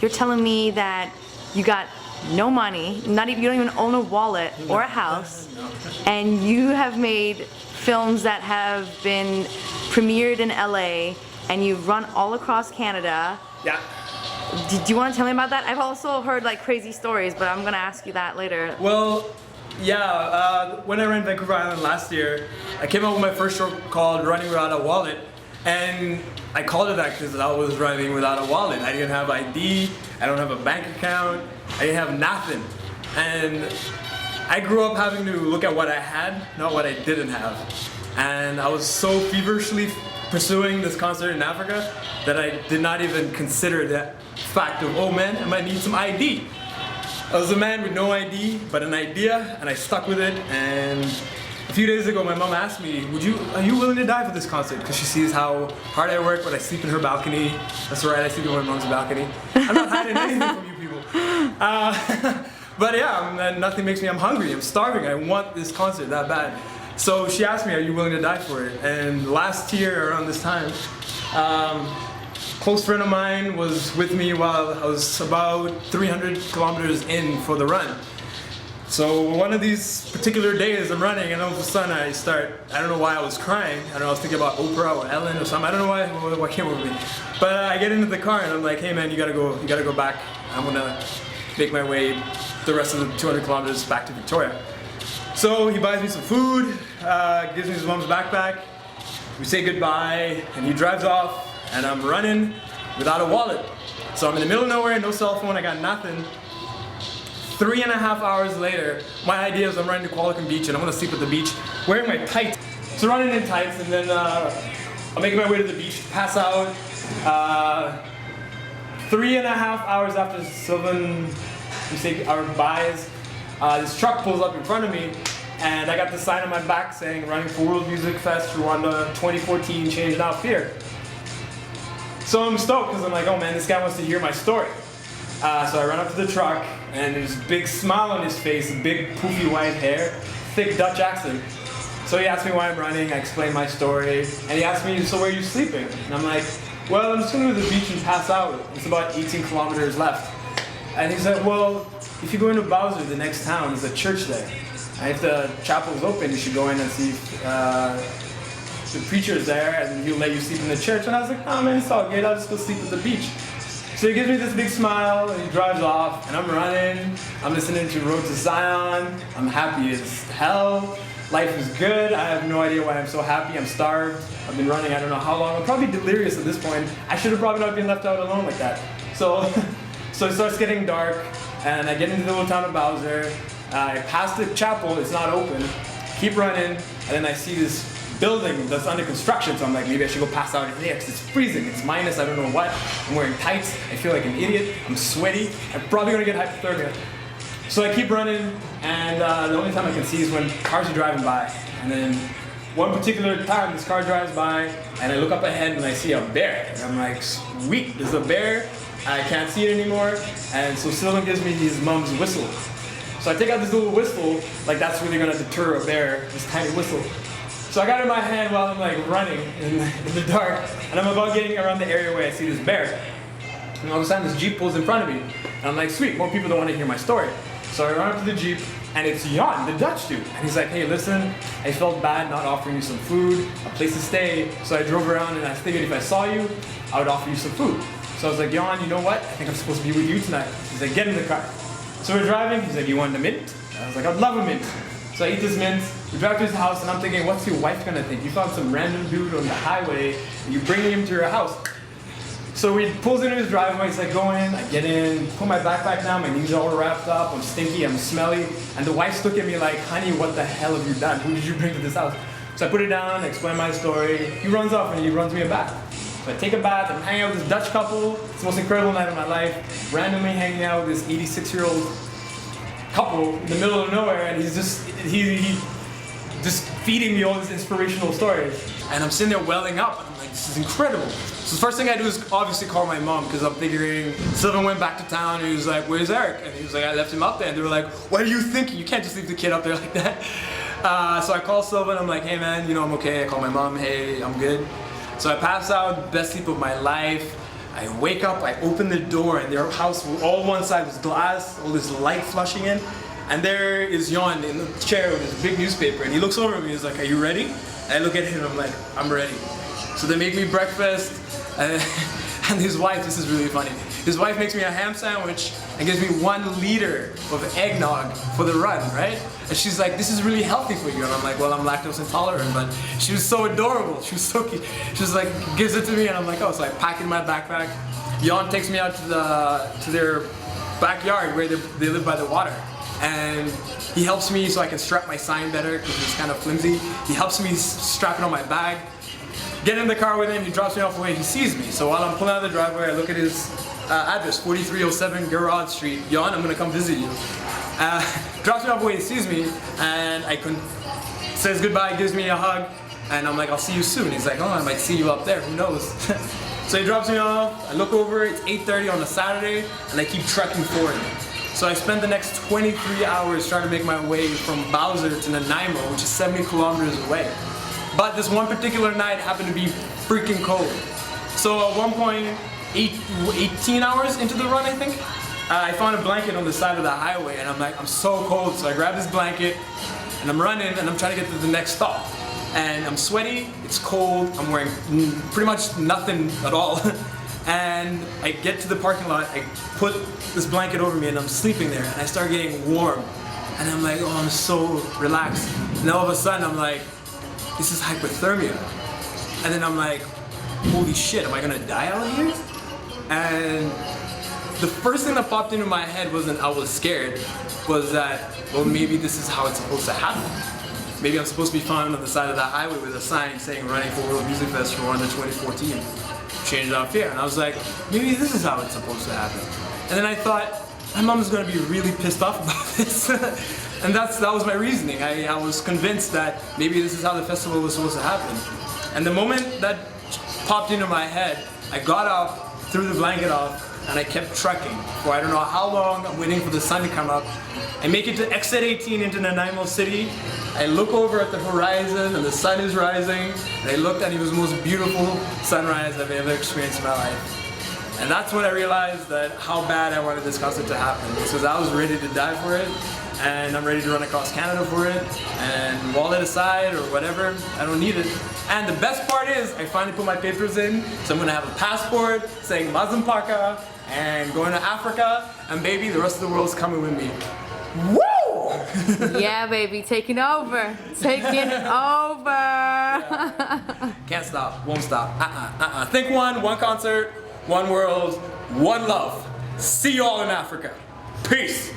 you're telling me that you got no money, not even, you don't even own a wallet or a house, and you have made films that have been premiered in LA, and you've run all across Canada. Yeah. Do you want to tell me about that? I've also heard like crazy stories, but I'm gonna ask you that later. Well, yeah, when I ran Vancouver Island last year, I came out with my first short called Running Without a Wallet, and I called it that because I was running without a wallet. I didn't have ID, I don't have a bank account, I didn't have nothing. And I grew up having to look at what I had, not what I didn't have. And I was so feverishly pursuing this concert in Africa that I did not even consider that fact of, oh man, I might need some ID. I was a man with no ID, but an idea, and I stuck with it. And a few days ago, my mom asked me, are you willing to die for this concert? Because she sees how hard I work when I sleep in her balcony. That's right, I sleep in my mom's balcony. I'm not hiding anything from you people. But yeah, nothing makes me, I'm hungry, I'm starving, I want this concert that bad. So she asked me, are you willing to die for it? And last year, around this time, close friend of mine was with me while I was about 300 kilometers in for the run. So one of these particular days I'm running, and all of a sudden I don't know why I was crying. I don't know, I was thinking about Oprah or Ellen or something. I don't know what came over me. But I get into the car and I'm like, hey man, you gotta go back. I'm gonna make my way the rest of the 200 kilometers back to Victoria. So he buys me some food, gives me his mom's backpack. We say goodbye, and he drives off. And I'm running without a wallet. So I'm in the middle of nowhere, no cell phone, I got nothing. 3.5 hours later, my idea is I'm running to Qualicum Beach and I'm gonna sleep at the beach wearing my tights. So running in tights, and then I'm making my way to the beach, pass out. 3.5 hours after Silvan, we say our buys, this truck pulls up in front of me, and I got the sign on my back saying, running for World Music Fest Rwanda 2014, change not fear. So I'm stoked because I'm like, oh man, this guy wants to hear my story. So I run up to the truck, and there's a big smile on his face, big poofy white hair, thick Dutch accent. So he asked me why I'm running, I explained my story, and he asked me, so where are you sleeping? And I'm like, well, I'm just going to the beach and pass out. It's about 18 kilometers left. And he's like, well, if you go into Bowser, the next town, there's a church there. And if the chapel's open, you should go in and see if the preacher's there, and he'll let you sleep in the church. And I was like, oh man, it's all good, I'll just go sleep at the beach. So he gives me this big smile, and he drives off, and I'm running, I'm listening to Road to Zion, I'm happy as hell, life is good, I have no idea why I'm so happy, I'm starved, I've been running I don't know how long, I'm probably delirious at this point, I should have probably not been left out alone like that. So it starts getting dark, and I get into the little town of Bowser, I pass the chapel, it's not open, keep running, and then I see this building that's under construction, so I'm like, maybe I should go pass out in there because it's freezing, it's minus, I don't know what, I'm wearing tights, I feel like an idiot, I'm sweaty, I'm probably gonna get hypothermia. So I keep running, and the only time I can see is when cars are driving by, and then one particular time this car drives by, and I look up ahead and I see a bear, and I'm like, sweet, there's a bear, I can't see it anymore, and so Silvan gives me his mom's whistle. So I take out this little whistle, like that's really gonna deter a bear, this tiny whistle. So I got it in my hand while I'm like running in the dark, and I'm about getting around the area where I see this bear. And all of a sudden this Jeep pulls in front of me, and I'm like, sweet, more people don't want to hear my story. So I run up to the Jeep, and it's Jan, the Dutch dude. And he's like, hey listen, I felt bad not offering you some food, a place to stay, so I drove around and I figured if I saw you, I would offer you some food. So I was like, Jan, you know what? I think I'm supposed to be with you tonight. He's like, get in the car. So we're driving, he's like, you want a mint? And I was like, I'd love a mint. So I eat this mint, we drive to his house, and I'm thinking, what's your wife gonna think? You found some random dude on the highway, and you bring him to your house. So he pulls into his driveway, he's like, go in, I get in, put my backpack down, my knees are all wrapped up, I'm stinky, I'm smelly, and the wife's looking at me like, honey, what the hell have you done? Who did you bring to this house? So I put it down, I explain my story, he runs off and he runs me a bath. So I take a bath, I'm hanging out with this Dutch couple, it's the most incredible night of my life, randomly hanging out with this 86-year-old couple in the middle of nowhere, and he's just feeding me all these inspirational stories. And I'm sitting there welling up, and I'm like, this is incredible. So the first thing I do is obviously call my mom, because I'm figuring Silvan went back to town, and he was like, where's Eric? And he was like, I left him up there. And they were like, what are you thinking? You can't just leave the kid up there like that. So I call Silvan, I'm like, hey man, you know, I'm okay. I call my mom, hey, I'm good. So I pass out, best sleep of my life. I wake up, I open the door, and their house, all one side was glass, all this light flushing in. And there is Siyon in the chair with his big newspaper, and he looks over at me, he's like, are you ready? And I look at him, I'm like, I'm ready. So they make me breakfast, and his wife, this is really funny, his wife makes me a ham sandwich and gives me 1 liter of eggnog for the run, right? And she's like, this is really healthy for you. And I'm like, well, I'm lactose intolerant, but she was so adorable. She was so cute. She was like, gives it to me, and I'm like, oh, so I pack it in my backpack. Siyon takes me out to their backyard where they live by the water. And he helps me so I can strap my sign better because it's kind of flimsy. He helps me strap it on my bag. Get in the car with him, he drops me off away, he sees me. So while I'm pulling out of the driveway, I look at his address, 4307 Garage Street. Siyon, I'm gonna come visit you. Drops me off away, he sees me, and says goodbye, gives me a hug, and I'm like, I'll see you soon. He's like, oh, I might see you up there, who knows? So he drops me off, I look over, it's 8:30 on a Saturday, and I keep trekking forward. So I spent the next 23 hours trying to make my way from Bowser to Nanaimo, which is 70 kilometers away. But this one particular night happened to be freaking cold. So at one point, 18 hours into the run, I think, I found a blanket on the side of the highway, and I'm like, I'm so cold. So I grab this blanket, and I'm running, and I'm trying to get to the next stop. And I'm sweaty, it's cold, I'm wearing pretty much nothing at all. And I get to the parking lot, I put this blanket over me, and I'm sleeping there, and I start getting warm. And I'm like, oh, I'm so relaxed. And all of a sudden, I'm like, this is hypothermia. And then I'm like, holy shit, am I gonna die out here? And the first thing that popped into my head wasn't I was scared, was that, well, maybe this is how it's supposed to happen. Maybe I'm supposed to be found on the side of the highway with a sign saying running for World Music Fest for Rwanda 2014. Changed out fear. And I was like, maybe this is how it's supposed to happen. And then I thought, my mom's gonna be really pissed off about this. And that was my reasoning. I was convinced that maybe this is how the festival was supposed to happen. And the moment that popped into my head, I got up, threw the blanket off, and I kept trekking for I don't know how long. I'm waiting for the sun to come up. I make it to exit 18 into Nanaimo City. I look over at the horizon and the sun is rising. And I looked and it was the most beautiful sunrise I've ever experienced in my life. And that's when I realized that how bad I wanted this concert to happen. Because I was ready to die for it. And I'm ready to run across Canada for it. And wallet aside or whatever, I don't need it. And the best part is, I finally put my papers in. So I'm gonna have a passport saying Mazimpaka and going to Africa. And baby, the rest of the world's coming with me. Woo! Yeah, baby, taking over. Taking over. Can't stop, won't stop. Think one concert, one world, one love. See you all in Africa. Peace.